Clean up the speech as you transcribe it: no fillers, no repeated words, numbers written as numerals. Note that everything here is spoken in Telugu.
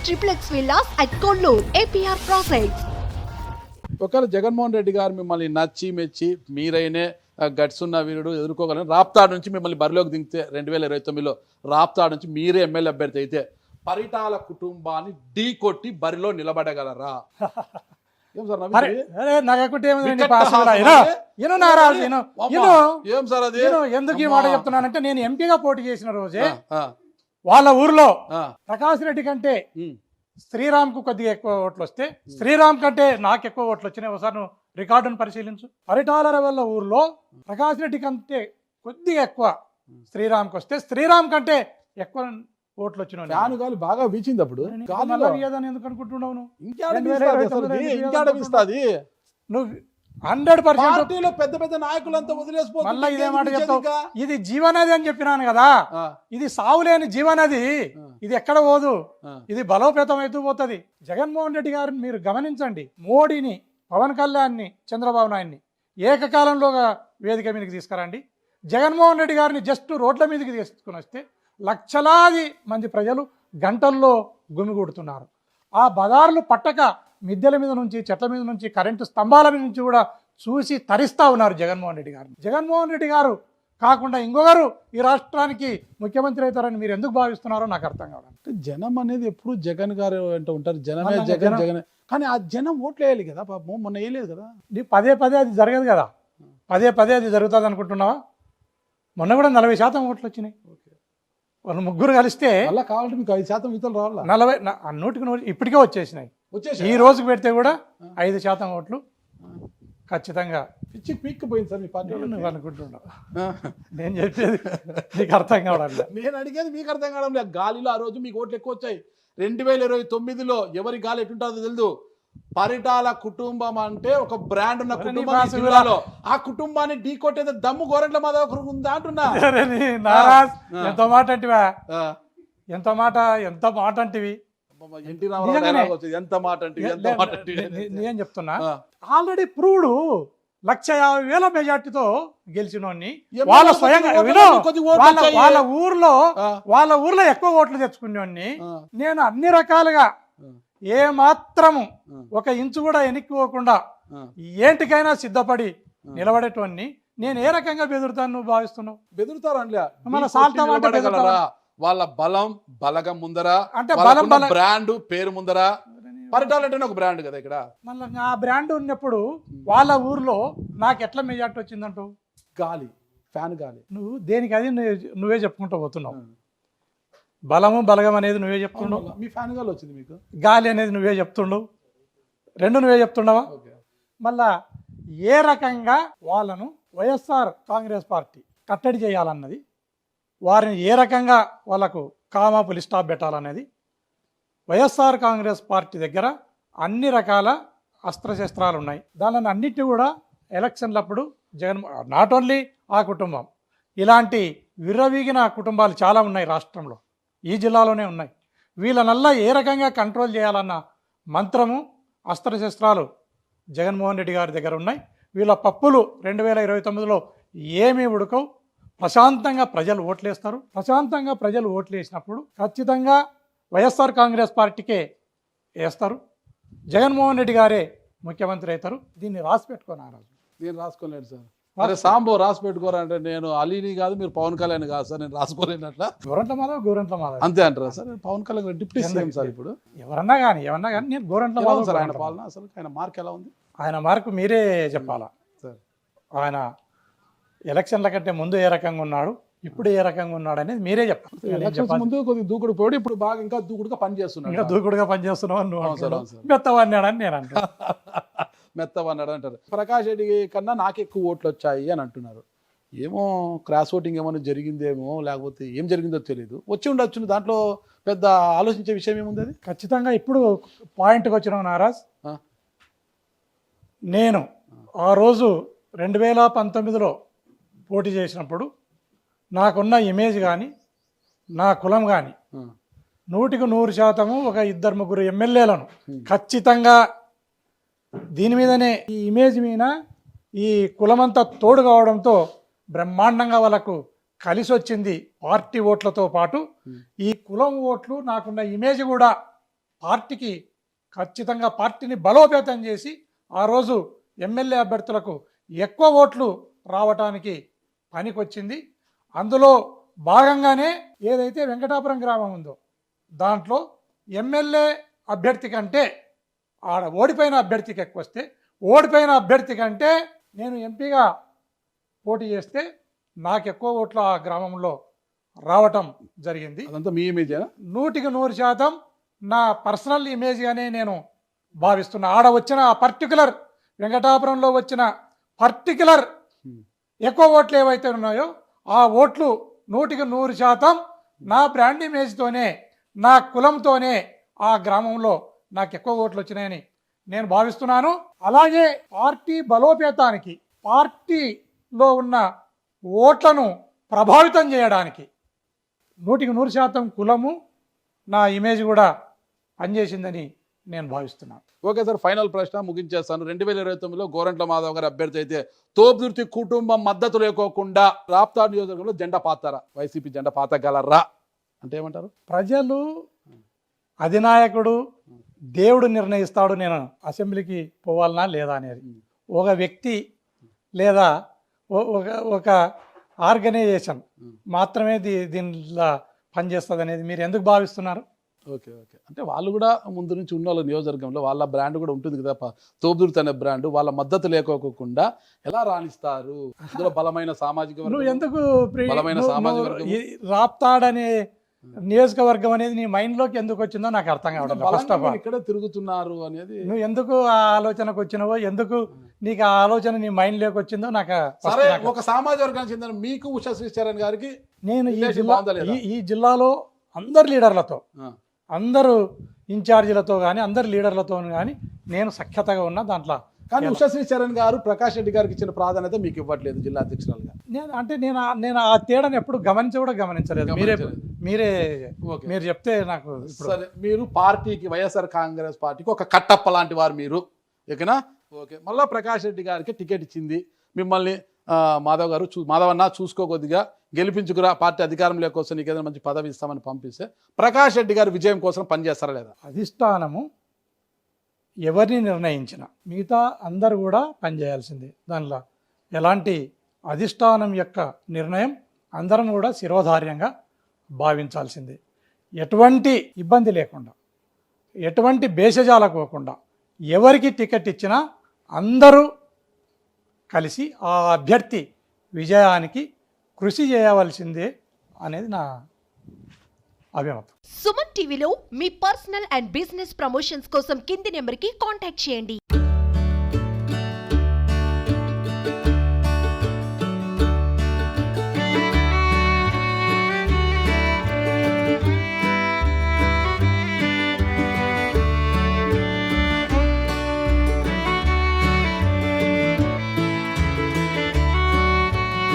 triplex villas at Kollur, APR Projects. ఒకవేళ జగన్మోహన్ రెడ్డి గారు మిమ్మల్ని నచ్చి మెచ్చి మీరైనే గట్స్ ఉన్న వీరుడు ఎదుర్కోగలని రాప్తాడు నుంచి మిమ్మల్ని బరిలోకి దింగితే 2029లో రాప్తాడు నుంచి మీరే ఎమ్మెల్యే అభ్యర్థి అయితే పరిటాల కుటుంబాన్ని ఢీ కొట్టి బరిలో నిలబడగలరా? ఏం సార్ ఏం సార్ అది ఎందుకు ఈ మాట చెప్తున్నానంటే నేను ఎంపీగా పోటీ చేసిన రోజే వాళ్ళ ఊర్లో ప్రకాష్ రెడ్డి కంటే శ్రీరామ్కు కొద్దిగా ఎక్కువ ఓట్లు వస్తే శ్రీరామ్ కంటే నాకు ఎక్కువ ఓట్లు వచ్చినాయి. ఒకసారి నువ్వు రికార్డును పరిశీలించు. పరిటాల వల్ల ఊర్లో ప్రకాష్ రెడ్డి కంటే కొద్దిగా ఎక్కువ శ్రీరామ్కి వస్తే శ్రీరామ్ కంటే ఎక్కువ ఓట్లు వచ్చినాయి. గాలి బాగా వీచింది అప్పుడు ఎందుకు అనుకుంటున్నావు నువ్వు 100% పెద్ద పెద్ద నాయకులంతా వదిలేసిపోతారు. మళ్ళీ ఇదే మాట చెప్తావు. ఇది జీవనది అని చెప్పినాను కదా, ఇది సావులేని జీవనది, ఇది ఎక్కడ పోదు, ఇది బలోపేతం అవుతూ పోతుంది. జగన్మోహన్ రెడ్డి గారిని మీరు గమనించండి. మోడీని, పవన్ కళ్యాణ్ని, చంద్రబాబు నాయుడిని ఏకకాలంలోగా వేదిక మీదకి తీసుకురండి. జగన్మోహన్ రెడ్డి గారిని జస్ట్ రోడ్ల మీదకి తీసుకుని వస్తే లక్షలాది మంది ప్రజలు గంటల్లో గుమిగూడుతున్నారు. ఆ బజార్లు పట్టక మిద్దెల మీద నుంచి, చెట్ల మీద నుంచి, కరెంటు స్తంభాల మీద నుంచి కూడా చూసి తరిస్తూ ఉన్నారు జగన్మోహన్ రెడ్డి గారు. జగన్మోహన్ రెడ్డి గారు కాకుండా ఇంకొకరు ఈ రాష్ట్రానికి ముఖ్యమంత్రి అవుతారని మీరు ఎందుకు భావిస్తున్నారో నాకు అర్థం కావడం. జనం అనేది ఎప్పుడు జగన్ గారు అంటూ ఉంటారు, జనమే జగన్ జగన్, కానీ ఆ జనం ఓట్లు వేయాలి కదా పాపం. మొన్న వేయలేదు కదా. నీ పదే పదే అది జరగదు కదా, పదే పదే అది జరుగుతుంది అనుకుంటున్నావా? మొన్న కూడా 40% ఓట్లు వచ్చినాయి. వాళ్ళు ముగ్గురు కలిస్తే అలా కావాలంటే మీకు 5% ఇతరులు రావాలా? 100% ఇప్పటికే వచ్చేసినాయి. ఈ రోజుకి పెడితే కూడా 5% ఓట్లు ఖచ్చితంగా పిచ్చి పీక్కిపోయింది సార్ మీ పార్టీ. నువ్వు అనుకుంటున్నావు, నేను చెప్పేది నీకు అర్థం కావడం. నేను అడిగేది మీకు అర్థం కావడం లేదు. గాలిలో ఆ రోజు మీకు ఓట్లు ఎక్కువ వచ్చాయి. 2029లో ఎవరి గాలి ఎటుంటుందో తెలియదు. పరిటాల కుటుంబం అంటే ఒక బ్రాండ్ ఉన్న కుటుంబం జిల్లాలో. ఆ కుటుంబాన్ని ఢీ కొట్టేది దమ్ము గోరంట్ల మాధవ్ ఉందా అంటున్నా. ఎంత మాట అంటివా, ఎంత మాట అంటివి. నేను చెప్తున్నా, ఆల్రెడీ ప్రూవ్డ్ 150,000 మెజార్టీతో గెలిచినోడిని. వాళ్ళ స్వయంగా వాళ్ళ ఊర్లో ఎక్కువ ఓట్లు తెచ్చుకునేవాడిని. నేను అన్ని రకాలుగా ఏ మాత్రము ఒక ఇంచు కూడా వెనక్కిపోకుండా ఏంటికైనా సిద్ధపడి నిలబడేటోడిని. నేను ఏ రకంగా బెదురుతాను నువ్వు భావిస్తున్నావు? బెదురుతారు మన సాల్తా వాళ్ళ బలగం ముందర అంటే బ్రాండ్ పేరు ముందర పరిటాలు అంటే ఒక బ్రాండ్ కదా ఇక్కడ. మళ్ళీ ఆ బ్రాండ్ ఉన్నప్పుడు వాళ్ళ ఊర్లో నాకు ఎట్లా మెజార్టీ వచ్చిందంటూ? గాలి, ఫ్యాన్ గాలి. నువ్వు దేనికి అది నువ్వే చెప్పుకుంటూ పోతున్నావు. బలగం అనేది నువ్వే చెప్తుండవు. మీ ఫ్యాన్ గాలి వచ్చింది, మీకు గాలి అనేది నువ్వే చెప్తుండవు, రెండు నువ్వే చెప్తుండవా? మళ్ళా ఏ రకంగా వాళ్ళను వైఎస్ఆర్ కాంగ్రెస్ పార్టీ కట్టడి చేయాలన్నది, వారిని ఏ రకంగా వాళ్ళకు కామా పులి స్టాప్ పెట్టాలనేది వైఎస్ఆర్ కాంగ్రెస్ పార్టీ దగ్గర అన్ని రకాల అస్త్రశస్త్రాలు ఉన్నాయి. దానిని అన్నిటి కూడా ఎలక్షన్లప్పుడు నాట్ ఓన్లీ ఆ కుటుంబం, ఇలాంటి విర్రవీగిన కుటుంబాలు చాలా ఉన్నాయి రాష్ట్రంలో, ఈ జిల్లాలోనే ఉన్నాయి. వీళ్ళనల్లా ఏ రకంగా కంట్రోల్ చేయాలన్న మంత్రము, అస్త్రశస్త్రాలు జగన్మోహన్ రెడ్డి గారి దగ్గర ఉన్నాయి. వీళ్ళ పప్పులు 2029లో ఏమీ ఉడకవు. ప్రశాంతంగా ప్రజలు ఓట్లేస్తారు. ప్రశాంతంగా ప్రజలు ఓట్లు వేసినప్పుడు ఖచ్చితంగా వైఎస్ఆర్ కాంగ్రెస్ పార్టీకే వేస్తారు. జగన్మోహన్ రెడ్డి గారే ముఖ్యమంత్రి అవుతారు. దీన్ని రాసి పెట్టుకోను. ఆ రోజు నేను రాసుకోలేదు సార్. అరే సాంబో రాసి పెట్టుకోరా అంటే నేను అలీని కాదు, మీరు పవన్ కళ్యాణ్ కాదు సార్, నేను రాసుకోలేనట్లా. గోరంట్ల మాధవ్ అంతే అంటారా sir? Pawan Kalyan deputy CM sir ఇప్పుడు. ఎవరన్నా కానీ నేను గోరంట్ల మాధవ్ సార్. ఆయన పాలన అసలు ఆయన మార్క్ ఎలా ఉంది? ఆయన మార్కు మీరే చెప్పాలా సార్. ఆయన ఎలక్షన్ల కంటే ముందు ఏ రకంగా ఉన్నాడు, ఇప్పుడు ఏ రకంగా ఉన్నాడు అనేది మీరే చెప్పాలి. ముందు కొద్దిగా దూకుడు పోయి ఇప్పుడు బాగా ఇంకా దూకుడుగా పనిచేస్తున్నాడు. ఇంకా దూకుడుగా పనిచేస్తున్నావు నువ్వు. మెత్తవన్నాడని నేను అంటా. మెత్తవన్నాడు అంటారు. ప్రకాష్ రెడ్డి కన్నా నాకు ఎక్కువ ఓట్లు వచ్చాయి అని అంటున్నారు. ఏమో క్రాస్ ఓటింగ్ ఏమైనా జరిగిందేమో, లేకపోతే ఏం జరిగిందో తెలియదు. వచ్చి ఉండొచ్చు, దాంట్లో పెద్ద ఆలోచించే విషయం ఏముంది? అది ఖచ్చితంగా ఇప్పుడు పాయింట్కి వచ్చినావు నారాజ్. నేను ఆ రోజు 2019లో పోటీ చేసినప్పుడు నాకున్న ఇమేజ్ కానీ, నా కులం కానీ 100% ఒక 2-3 ఎమ్మెల్యేలను ఖచ్చితంగా దీని మీదనే, ఈ ఇమేజ్ మీద ఈ కులమంతా తోడు కావడంతో బ్రహ్మాండంగా వాళ్ళకు కలిసి వచ్చింది. పార్టీ ఓట్లతో పాటు ఈ కులం ఓట్లు, నాకున్న ఇమేజ్ కూడా పార్టీకి ఖచ్చితంగా పార్టీని బలోపేతం చేసి ఆ రోజు ఎమ్మెల్యే అభ్యర్థులకు ఎక్కువ ఓట్లు రావటానికి పనికొచ్చింది. అందులో భాగంగానే ఏదైతే వెంకటాపురం గ్రామం ఉందో దాంట్లో ఎమ్మెల్యే అభ్యర్థి కంటే ఆడ ఓడిపోయిన అభ్యర్థికి ఎక్కువ వస్తే, ఓడిపోయిన అభ్యర్థి కంటే నేను ఎంపీగా పోటీ చేస్తే నాకు ఎక్కువ ఓట్లు ఆ గ్రామంలో రావటం జరిగింది. అదంతా మీ ఇమేజేనా? 100% నా పర్సనల్ ఇమేజ్గానే నేను భావిస్తున్నా. ఆడ వచ్చిన ఆ పర్టికులర్ వెంకటాపురంలో వచ్చిన పర్టికులర్ ఎక్కువ ఓట్లు ఏవైతే ఉన్నాయో ఆ ఓట్లు 100% నా బ్రాండ్ ఇమేజ్తోనే, నా కులంతోనే ఆ గ్రామంలో నాకు ఎక్కువ ఓట్లు వచ్చినాయని నేను భావిస్తున్నాను. అలాగే పార్టీ బలోపేతానికి, పార్టీలో ఉన్న ఓట్లను ప్రభావితం చేయడానికి 100% కులము నా ఇమేజ్ కూడా పనిచేసిందని నేను భావిస్తున్నాను. ఓకే సార్, ఫైనల్ ప్రశ్న ముగించేస్తాను. 2029లో గోరంట్ల మాధవ్ గారి అభ్యర్థి అయితే తోపుదుర్తి కుటుంబం మద్దతు లేకోకుండా రాప్తాడు నియోజకవర్గంలో జెండా పాతారా? వైసీపీ జెండా పాతగలరా అంటే ఏమంటారు? ప్రజలు అధినాయకుడు దేవుడు నిర్ణయిస్తాడు నేను అసెంబ్లీకి పోవాలనా లేదా అనేది. ఒక వ్యక్తి లేదా ఒక ఆర్గనైజేషన్ మాత్రమే దీనిలో పనిచేస్తుంది అనేది మీరు ఎందుకు భావిస్తున్నారు? ఓకే ఓకే, అంటే వాళ్ళు కూడా ముందు నుంచి ఉన్న వాళ్ళ నియోజకవర్గంలో వాళ్ళ బ్రాండ్ కూడా ఉంటుంది కదా, తోపుదుర్తి అనే బ్రాండ్. వాళ్ళ మద్దతు లేకోకుండా ఎలా రాణిస్తారు? ఇందులో బలమైన సామాజిక వర్గం, నువ్వు ఎందుకు బలమైన సామాజిక వర్గం, రాప్తాడనే నియోజకవర్గం అనేది నీ మైండ్లోకి ఎందుకు వచ్చిందో నాకు అర్థం కావడం. ఫస్ట్ ఆఫ్ ఆల్ ఇక్కడే తిరుగుతున్నారు అనేది నువ్వు ఎందుకు ఆ ఆలోచనకు వచ్చినవో, ఎందుకు నీకు ఆ ఆలోచన నీ మైండ్లోకి వచ్చిందో నాకు. సరే, ఒక సామాజిక వర్గానికి చెందిన మీకు ఉషా శ్రీచరణ్ గారికి నేను ఈ జిల్లాలో అందరు లీడర్లతో, అందరూ ఇన్ఛార్జీలతో కానీ అందరు లీడర్లతో కానీ నేను సఖ్యతగా ఉన్నా దాంట్లో. కానీ ఉషా శ్రీచరణ్ గారు ప్రకాష్ రెడ్డి గారికి ఇచ్చిన ప్రాధాన్యత మీకు ఇవ్వట్లేదు జిల్లా అధ్యక్షురాలుగా. నేను ఆ తేడాను ఎప్పుడు గమనించలేదు. మీరు చెప్తే నాకు. సరే, మీరు పార్టీకి, వైఎస్ఆర్ కాంగ్రెస్ పార్టీకి ఒక కట్టప్ప లాంటి వారు మీరు, ఓకేనా? ఓకే, మళ్ళీ ప్రకాష్ రెడ్డి గారికి టికెట్ ఇచ్చింది మిమ్మల్ని. మాధవ్ అన్న చూసుకోకొద్దిగా గెలిపించుకురా, పార్టీ అధికారంలోకి వస్తే నీకు ఏదైనా మంచి పదవి ఇస్తామని పంపిస్తే ప్రకాష్ రెడ్డి గారి విజయం కోసం పనిచేస్తారా లేదా? అధిష్టానము ఎవరిని నిర్ణయించిన మిగతా అందరూ కూడా పనిచేయాల్సిందే. దానిలో ఎలాంటి అధిష్టానం యొక్క నిర్ణయం అందరం కూడా శిరోధార్యంగా భావించాల్సిందే. ఎటువంటి ఇబ్బంది లేకుండా, ఎటువంటి భేషజాలకోకుండా ఎవరికి టికెట్ ఇచ్చినా అందరూ కలిసి ఆ అభ్యర్థి విజయానికి కృషి చేయవలసిందే అనేది నా అభిమతం. సుమన్ టీవీలో మీ పర్సనల్ అండ్ బిజినెస్ ప్రమోషన్స్ కోసం కింది నెంబర్కి కాంటాక్ట్ చేయండి.